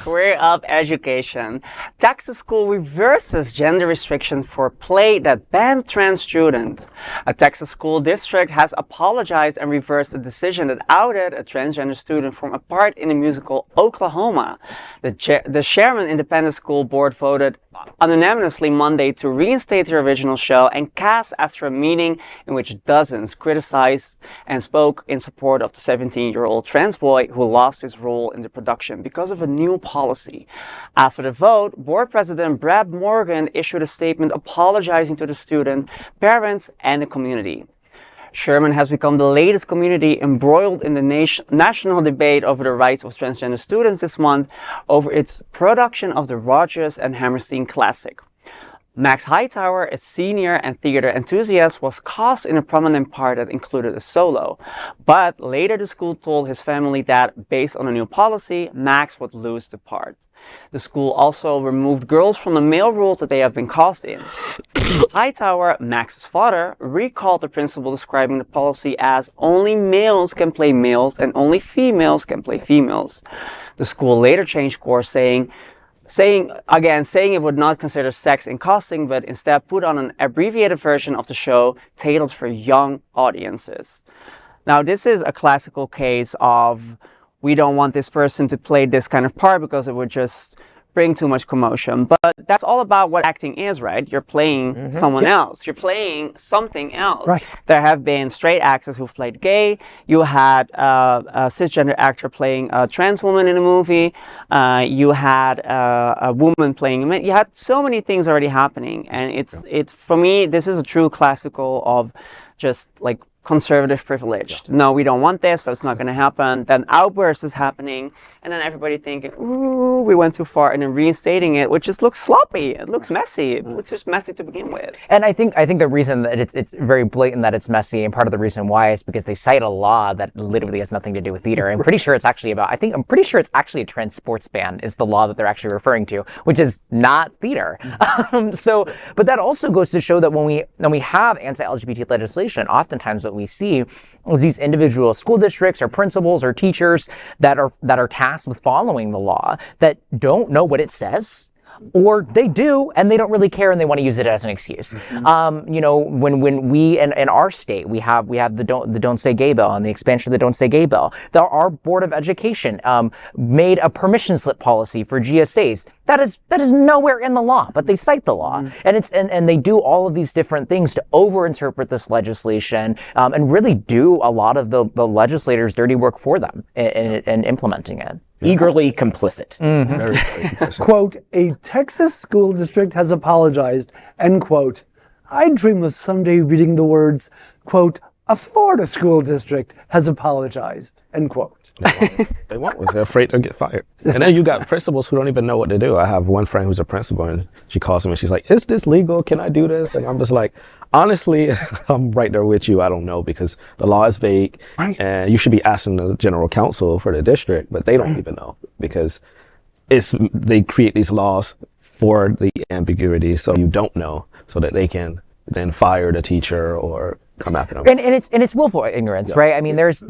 career of education. Texas school reverses gender restriction for play that banned trans student. A Texas school district has apologized and reversed a decision that outed a transgender student from a part in the musical Oklahoma. The Sherman Independent School board voted unanimously Monday to reinstate the original show and cast after a meeting in which dozens criticized and spoke in support of the 17-year-old trans boy who lost his role in the production because of a new policy. After the vote, board president Brad Morgan issued a statement apologizing to the student, parents, and the community. Sherman has become the latest community embroiled in the national debate over the rights of transgender students this month over its production of the Rodgers and Hammerstein classic. Max Hightower, a senior and theater enthusiast, was cast in a prominent part that included a solo. But later the school told his family that, based on a new policy, Max would lose the part. The school also removed girls from the male roles that they have been cast in. Hightower, Max's father, recalled the principal describing the policy as only males can play males and only females can play females. The school later changed course, saying it would not consider sex in casting, but instead put on an abbreviated version of the show tailored for young audiences. Now, this is a classical case of we don't want this person to play this kind of part because it would just bring too much commotion. But that's all about what acting is, right? You're playing someone else. You're playing something else. Right. There have been straight actors who've played gay. You had a cisgender actor playing a trans woman in a movie. You had a woman playing a man. You had so many things already happening. And for me, this is a true classical of just like conservative privilege. No, we don't want this, so it's not going to happen. Then outburst is happening, and then everybody thinking, ooh, we went too far, and then reinstating it, which just looks sloppy. It looks messy. It looks just messy to begin with. And I think the reason that it's very blatant that it's messy, and part of the reason why is because they cite a law that literally has nothing to do with theater. I'm pretty sure it's actually I'm pretty sure it's actually a trans sports ban is the law that they're actually referring to, which is not theater. But that also goes to show that when we have anti-LGBT legislation, oftentimes what we see is these individual school districts or principals or teachers that are tasked with following the law that don't know what it says, or they do and they don't really care and they want to use it as an excuse. When we in our state we have the Don't Say Gay bill and the expansion of the Don't Say Gay bill. Our Board of Education made a permission slip policy for GSAs. That is nowhere in the law, but they cite the law, and they do all of these different things to overinterpret this legislation and really do a lot of the legislators' dirty work for them in implementing it. Eagerly complicit. Very, very complicit. Quote, a Texas school district has apologized, end quote. I dream of someday reading the words, quote, a Florida school district has apologized, end quote. They won't. They're afraid they'll get fired. And then you got principals who don't even know what to do. I have one friend who's a principal, and she calls me and she's like, is this legal? Can I do this? And I'm just like, honestly, I'm right there with you. I don't know, because the law is vague, and you should be asking the general counsel for the district, but they don't even know, because they create these laws for the ambiguity, so you don't know, so that they can then fire the teacher or come after them. And it's willful ignorance, right? I mean, there's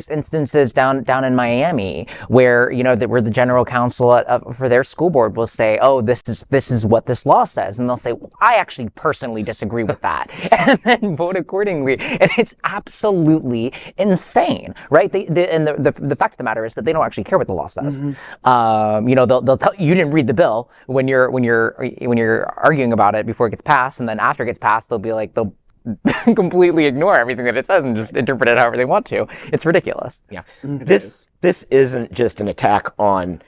instances down in Miami where where the general counsel for their school board will say, oh, this is what this law says, and they'll say, well, I actually personally disagree with that, and then vote accordingly. And it's absolutely insane, right? The fact of the matter is that they don't actually care what the law says. They'll tell you didn't read the bill when you're arguing about it before it gets passed, and then after it gets passed, they'll completely ignore everything that it says and just interpret it however they want to. It's ridiculous. Yeah. This isn't just an attack on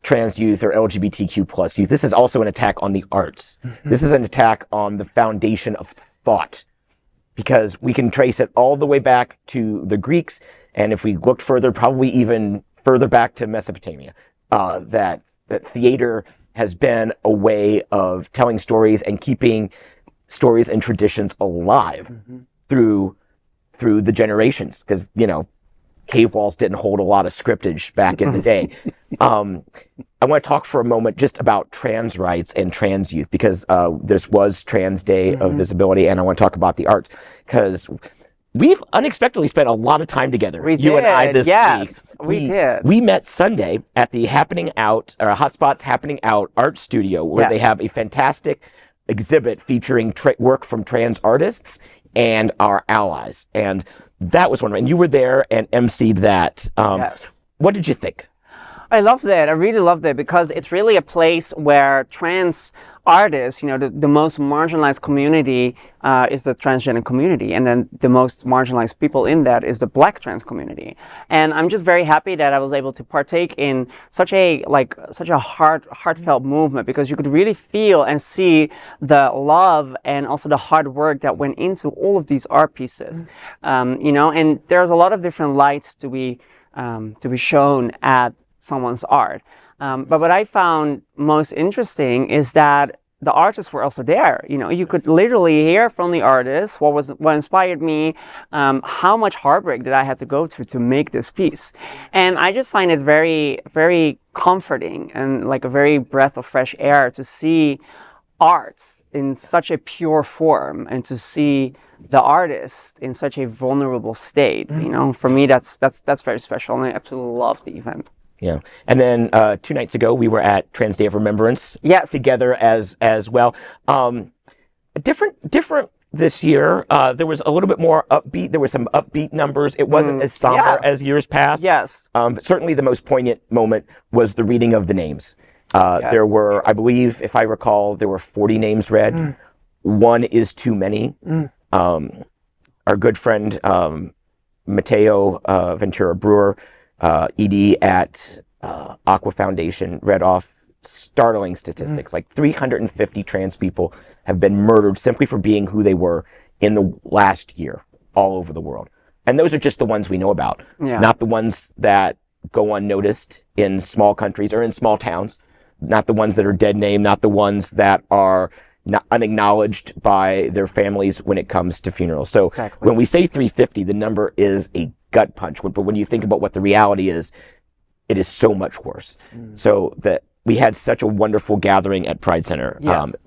trans youth or LGBTQ plus youth. This is also an attack on the arts. This is an attack on the foundation of thought, because we can trace it all the way back to the Greeks, and if we looked further, probably even further back to Mesopotamia, that theater has been a way of telling stories and keeping stories and traditions alive through the generations, because cave walls didn't hold a lot of scriptage back in the day. I want to talk for a moment just about trans rights and trans youth, because this was Trans Day of Visibility, and I want to talk about the arts, because we've unexpectedly spent a lot of time together. We you and I did, this yes, week. we did. We met Sunday at the Hotspots Happening Out art studio, where they have a fantastic exhibit featuring work from trans artists and our allies. And that was wonderful. And you were there and emceed that. Yes. What did you think? I loved it. I really loved it because it's really a place where trans artists, you know, the most marginalized community is the transgender community, and then the most marginalized people in that is the Black trans community. And I'm just very happy that I was able to partake in such a heartfelt movement, because you could really feel and see the love and also the hard work that went into all of these art pieces. You know, and there's a lot of different lights to be shown at someone's art. But what I found most interesting is that the artists were also there. You know, you could literally hear from the artists what inspired me, how much heartbreak that I had to go through to make this piece. And I just find it very, very comforting and like a very breath of fresh air to see art in such a pure form and to see the artist in such a vulnerable state. You know, for me, that's very special, and I absolutely love the event. Yeah. And then 2 nights ago, we were at Trans Day of Remembrance together as well. Different this year. There was a little bit more upbeat. There were some upbeat numbers. It wasn't as somber as years past. Yes. But certainly the most poignant moment was the reading of the names. There were, I believe, if I recall, there were 40 names read. One is too many. Our good friend, Mateo Ventura Brewer, ED at Aqua Foundation, read off startling statistics. Like 350 trans people have been murdered simply for being who they were in the last year all over the world. And those are just the ones we know about, not the ones that go unnoticed in small countries or in small towns, not the ones that are dead named, not the ones that are not unacknowledged by their families when it comes to funerals. So when we say 350, the number is a gut punch. But when you think about what the reality is, it is so much worse. So that we had such a wonderful gathering at Pride Center.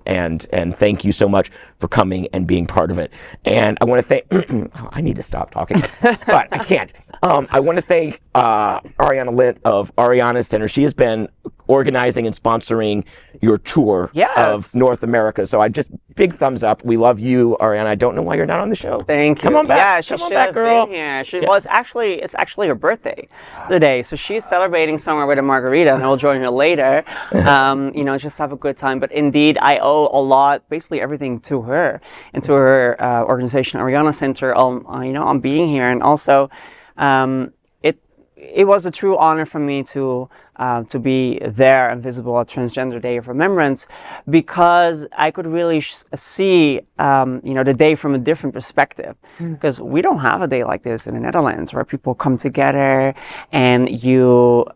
And thank you so much for coming and being part of it. And I want to thank, I need to stop talking, but I can't. I want to thank Ariana Lint of Ariana Center. She has been organizing and sponsoring your tour of North America. So I just, big thumbs up. We love you, Ariana. I don't know why you're not on the show. Thank you. Come on back. Yeah, she Come on should back, have girl. been here. Well, it's actually her birthday today. So she's celebrating somewhere with a margarita, and I'll join her later. You know, just have a good time. But indeed, I owe a lot, basically everything to her and to her organization, Ariana Center, you know, on being here. And also, it was a true honor for me to be there and visible at Transgender Day of Remembrance, because I could really see, you know, the day from a different perspective. Because we don't have a day like this in the Netherlands, where people come together and you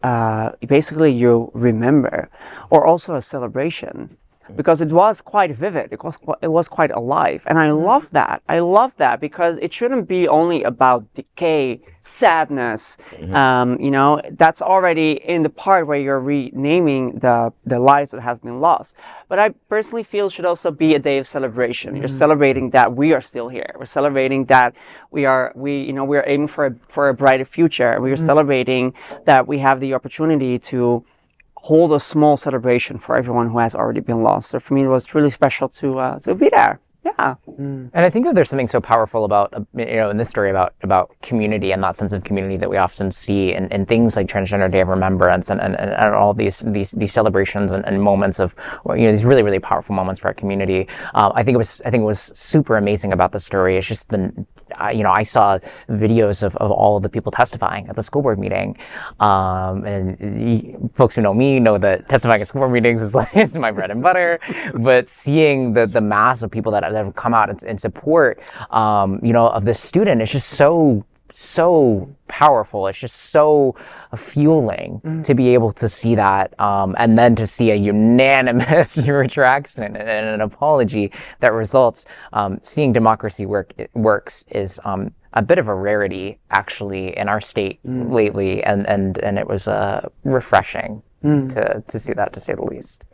basically you remember, or also a celebration. Because it was quite vivid, it was quite alive, and I love that. I love that because it shouldn't be only about decay, sadness. You know, that's already in the part where you're renaming the lives that have been lost. But I personally feel it should also be a day of celebration. You're celebrating that we are still here. We're celebrating that we are aiming for a brighter future. We are celebrating that we have the opportunity to hold a small celebration for everyone who has already been lost. So for me, it was truly special to be there. Yeah. And I think that there's something so powerful about, you know, in this story about community and that sense of community that we often see in things like Transgender Day of Remembrance and all these celebrations and moments of, you know, these really, really powerful moments for our community. I think it was super amazing about the story. It's just you know, I saw videos of all of the people testifying at the school board meeting. And folks who know me know that testifying at school board meetings is like, it's my bread and butter. But seeing the mass of people that have come out in support, you know, of this student, it's just so powerful. It's just so fueling to be able to see that, and then to see a unanimous retraction and an apology that results. Seeing democracy works is a bit of a rarity actually in our state lately, and it was refreshing to see that, to say the least.